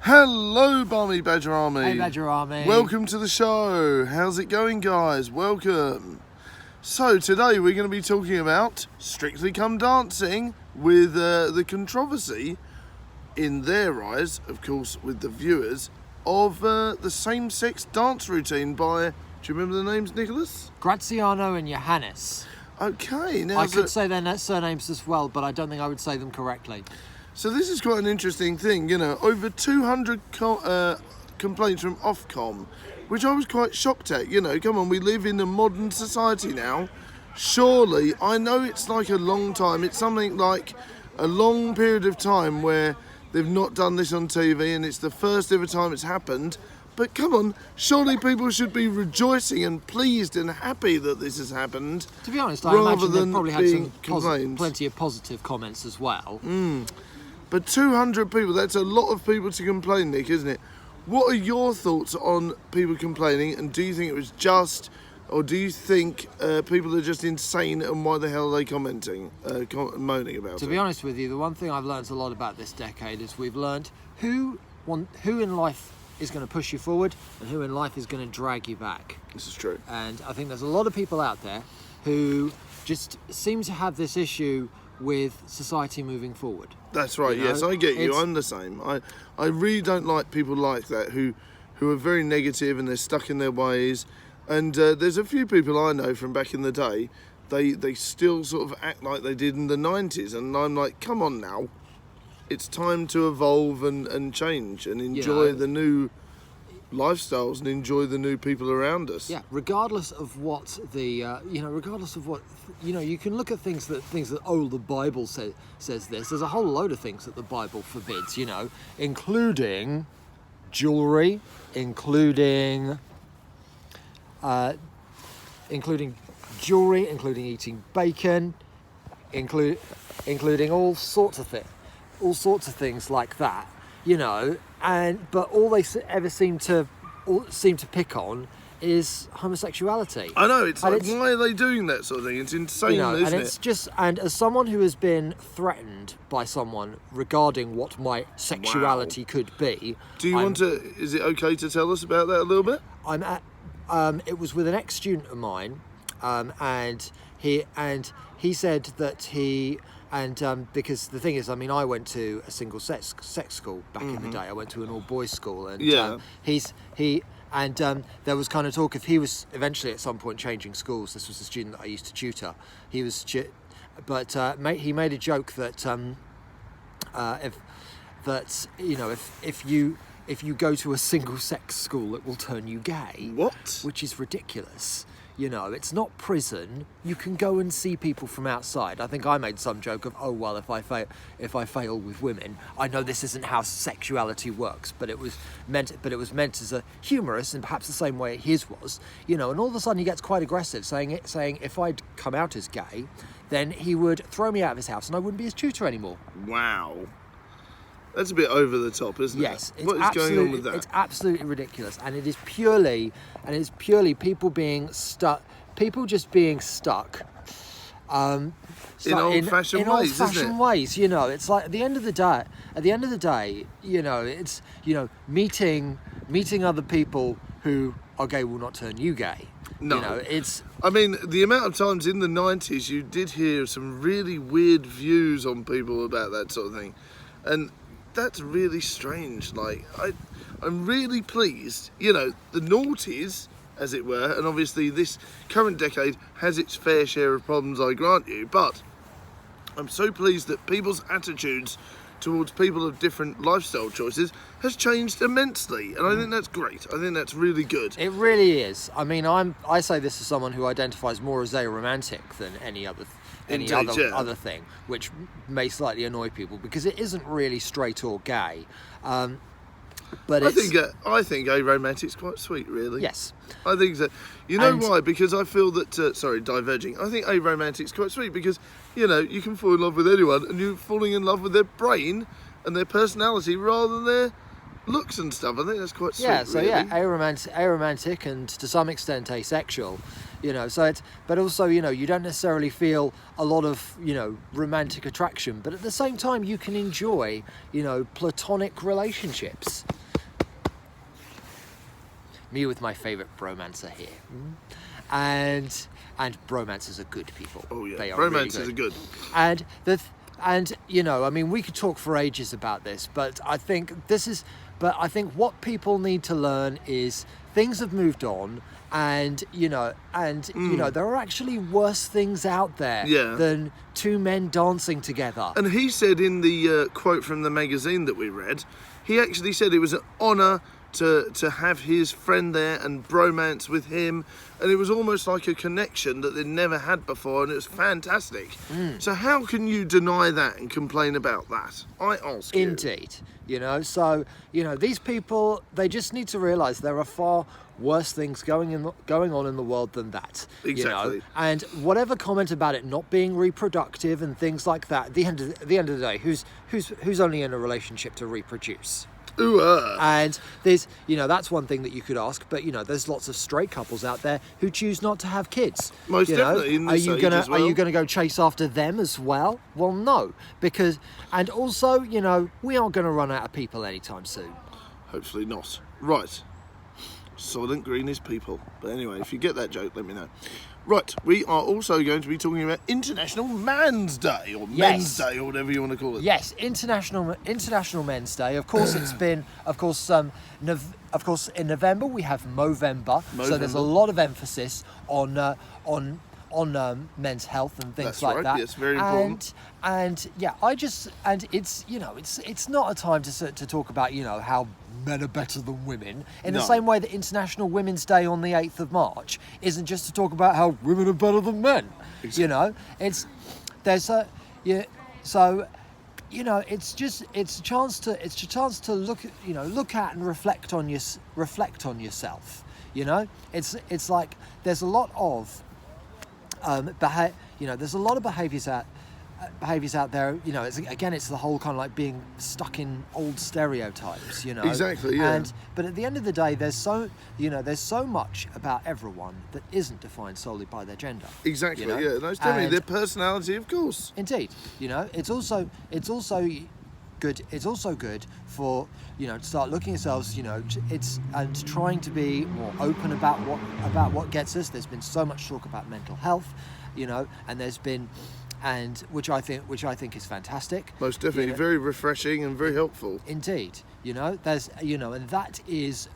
Hello, Barmy Badger Army. Hey, Badger Army. Welcome to the show. How's it going, guys? Welcome. So today we're going to be talking about Strictly Come Dancing with the controversy, in their eyes, of course, with the viewers, of the same-sex dance routine by, do you remember the names, Nicholas? Graziano and Johannes. Okay. Now I could say their surnames as well, but I don't think I would say them correctly. So this is quite an interesting thing, you know, over 200 complaints from Ofcom, which I was quite shocked at. You know, come on, we live in a modern society now. Surely, I know it's like a long time, it's something like a long period of time where they've not done this on TV and it's the first ever time it's happened. But come on, surely people should be rejoicing and pleased and happy that this has happened. To be honest, I imagine they've probably had some plenty of positive comments as well. But 200 people, that's a lot of people to complain, Nick, isn't it? What are your thoughts on people complaining, and do you think it was just, or do you think people are just insane, and why the hell are they commenting, moaning about it? To be honest with you, the one thing I've learned a lot about this decade is we've learned who in life is going to push you forward and who in life is going to drag you back. This is true. And I think there's a lot of people out there who just seem to have this issue with society moving forward. That's right, you know? Yes, I get you. I'm the same. I really don't like people like that who are very negative and they're stuck in their ways. And there's a few people I know from back in the day, they still sort of act like they did in the 90s. And I'm like, come on now. It's time to evolve and change and enjoy the new lifestyles and enjoy the new people around us. Yeah, regardless of what the you can look at things that the Bible says this. There's a whole load of things that the Bible forbids, including jewelry, including eating bacon, including all sorts of things like that. But all they ever seem to pick on is homosexuality. I know, it's like, why are they doing that sort of thing? It's insane, isn't it? And as someone who has been threatened by someone regarding what my sexuality could be, is it okay to tell us about that a little bit? It was with an ex-student of mine, and he said that he. And because the thing is, I went to a single sex school back in the day. I went to an all boys school, and there was kind of talk if he was eventually at some point changing schools. This was a student that I used to tutor. He made a joke that if you go to a single sex school, it will turn you gay. What? Which is ridiculous. It's not prison. You can go and see people from outside. I think I made some joke of, oh well, if I fail with women, I know this isn't how sexuality works, but it was meant as a humorous and perhaps the same way his was, and all of a sudden he gets quite aggressive, saying if I'd come out as gay, then he would throw me out of his house and I wouldn't be his tutor anymore. Wow. That's a bit over the top, isn't it? Yes. What is going on with that? It's absolutely ridiculous, and it is purely people being stuck. People just being stuck. In old-fashioned ways, isn't it? In old-fashioned ways, It's like at the end of the day, it's meeting other people who are gay will not turn you gay. No. The amount of times in the 90s you did hear some really weird views on people about that sort of thing, and that's really strange. I'm really pleased, the noughties, as it were, and obviously this current decade has its fair share of problems, I grant you, but I'm so pleased that people's attitudes towards people of different lifestyle choices has changed immensely, and I think that's great. I think that's really good. It really is. I say this as someone who identifies more as aromantic than any other thing, which may slightly annoy people because it isn't really straight or gay. But I think aromantic's quite sweet, really. Yes. I think that. Why? Because I feel that. Diverging. I think aromantic's quite sweet because you can fall in love with anyone, and you're falling in love with their brain and their personality rather than their looks and stuff. I think that's quite sweet. Yeah. So really. aromantic, and to some extent asexual. But also, you don't necessarily feel a lot of, romantic attraction, but at the same time, you can enjoy, platonic relationships. me with my favourite bromancer here. And bromancers are good people. Oh yeah, they are romances really are good. And and you know, I mean, we could talk for ages about this, but I think what people need to learn is things have moved on, and you know, there are actually worse things out there than two men dancing together. And he said in the quote from the magazine that we read, he actually said it was an honour to have his friend there and bromance with him, and it was almost like a connection that they'd never had before, and it was fantastic. So how can you deny that and complain about that? I ask you. Indeed. You know, so, you know, these people, they just need to realise there are far worse things going on in the world than that. Exactly. You know? And whatever comment about it not being reproductive and things like that, at the end of the day, who's only in a relationship to reproduce? And there's, you know, that's one thing that you could ask, but you know, there's lots of straight couples out there who choose not to have kids. Most definitely. In this age as well. Are you gonna go chase after them as well? Well, no, because, and also, you know, we aren't gonna run out of people anytime soon. Hopefully not. Right. Soylent Green is people. But anyway, if you get that joke, let me know. Right, we are also going to be talking about International Man's Day, or Men's Day, or whatever you want to call it. Yes, International Men's Day. Of course, it's been, of course, in November we have Movember, so there's a lot of emphasis on men's health and things like that. Yes, very important. And yeah, it's, you know, it's not a time to talk about, you know, how men are better than women, in the same way that International Women's Day on the 8th of March isn't just to talk about how women are better than men. Exactly. You know, it's a chance to look at and reflect on yourself. You know, it's like there's a lot of there's a lot of behaviours out there. You know, it's the whole kind of like being stuck in old stereotypes. You know, exactly. Yeah. But at the end of the day, there's so much about everyone that isn't defined solely by their gender. Exactly. You know? Yeah. No, it's definitely their personality, of course. Indeed. You know, it's also good. It's also good for, you know, to start looking at ourselves. You know, and trying to be more open about what gets us. There's been so much talk about mental health, you know, and there's been. And which I think is fantastic. Most definitely, you know, very refreshing and very helpful. Indeed, you know, there's, you know, and that is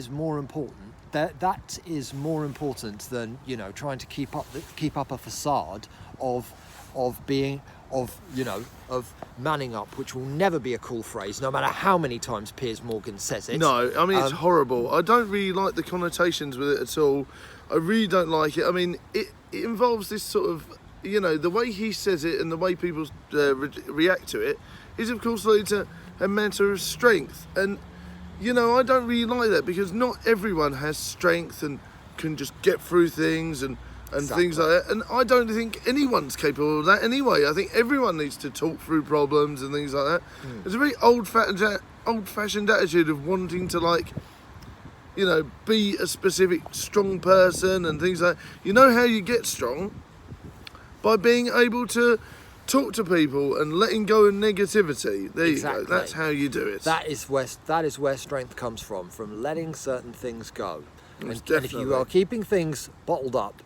more important. That is more important than, you know, trying to keep up a facade of manning up, which will never be a cool phrase, no matter how many times Piers Morgan says it. No, I mean, it's horrible. I don't really like the connotations with it at all. I really don't like it. I mean, it involves this sort of, you know, the way he says it and the way people react to it is, of course, like a matter of strength. And, you know, I don't really like that, because not everyone has strength and can just get through things and things like that. And I don't think anyone's capable of that anyway. I think everyone needs to talk through problems and things like that. It's a very old-fashioned attitude of wanting to, like, you know, be a specific strong person and things like that. You know how you get strong? By being able to talk to people and letting go of negativity. There you go. That's how you do it. That is where strength comes from letting certain things go. And if you are keeping things bottled up,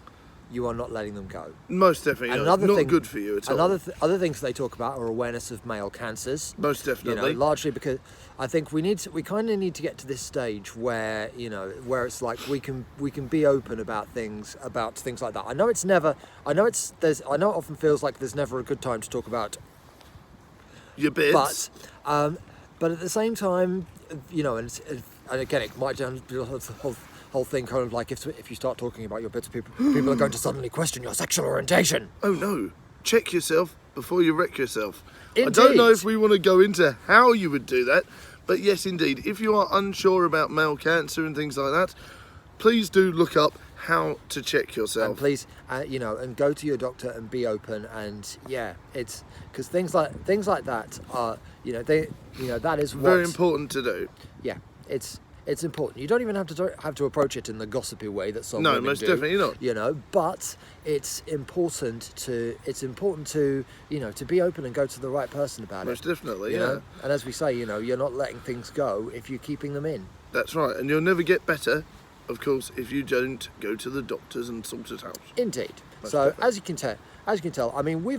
you are not letting them go. Most definitely. Not good for you at all. Other things they talk about are awareness of male cancers. Most definitely. You know, largely because I think we kind of need to get to this stage where, you know, where it's like we can be open about things like that. I know it often feels like there's never a good time to talk about your bits. But at the same time, you know, and again, it might whole thing kind of like if you start talking about your bits, people are going to suddenly question your sexual orientation. Oh no, check yourself before you wreck yourself. Indeed. I don't know if we want to go into how you would do that, but yes, indeed, if you are unsure about male cancer and things like that, please do look up how to check yourself. And please, you know, and go to your doctor and be open. And yeah, it's because things like that are, you know, that is very important to do. Yeah, it's important. You don't even have to approach it in the gossipy way that some women do. No, most definitely not. You know, but it's important to you know, to be open and go to the right person about most it. Most definitely, you yeah. know? And as we say, you know, you're not letting things go if you're keeping them in. That's right, and you'll never get better of course, if you don't go to the doctors and sort it out. Indeed. Most So definitely. as you can tell, I mean, we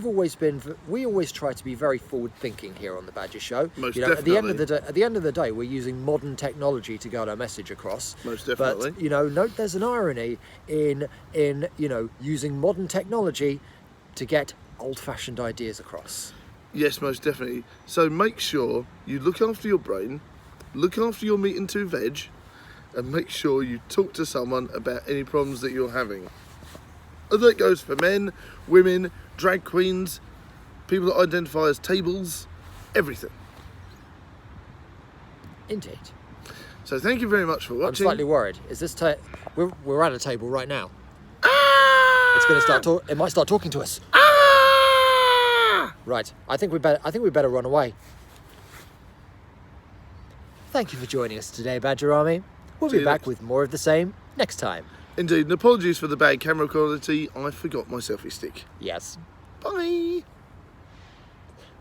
always try to be very forward thinking here on the Badger Show. Most At the end of definitely. at the end of the day, we're using modern technology to get our message across. Most definitely. But note there's an irony in using modern technology to get old-fashioned ideas across. Yes, most definitely. So make sure you look after your brain, look after your meat and 2 veg, and make sure you talk to someone about any problems that you're having. And that goes for men, women, drag queens, people that identify as tables, everything. Indeed. So thank you very much for I'm watching. slightly worried. Is this we're at a table right now? Ah! It's going to start. It might start talking to us. Ah! Right. I think we better run away. Thank you for joining us today, Badger Army. We'll See be you back next- with more of the same next time. Indeed, and apologies for the bad camera quality. I forgot my selfie stick. Yes. Bye. I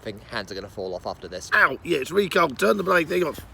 think hands are going to fall off after this. Ow, yeah, it's really cold. Turn the bloody thing off.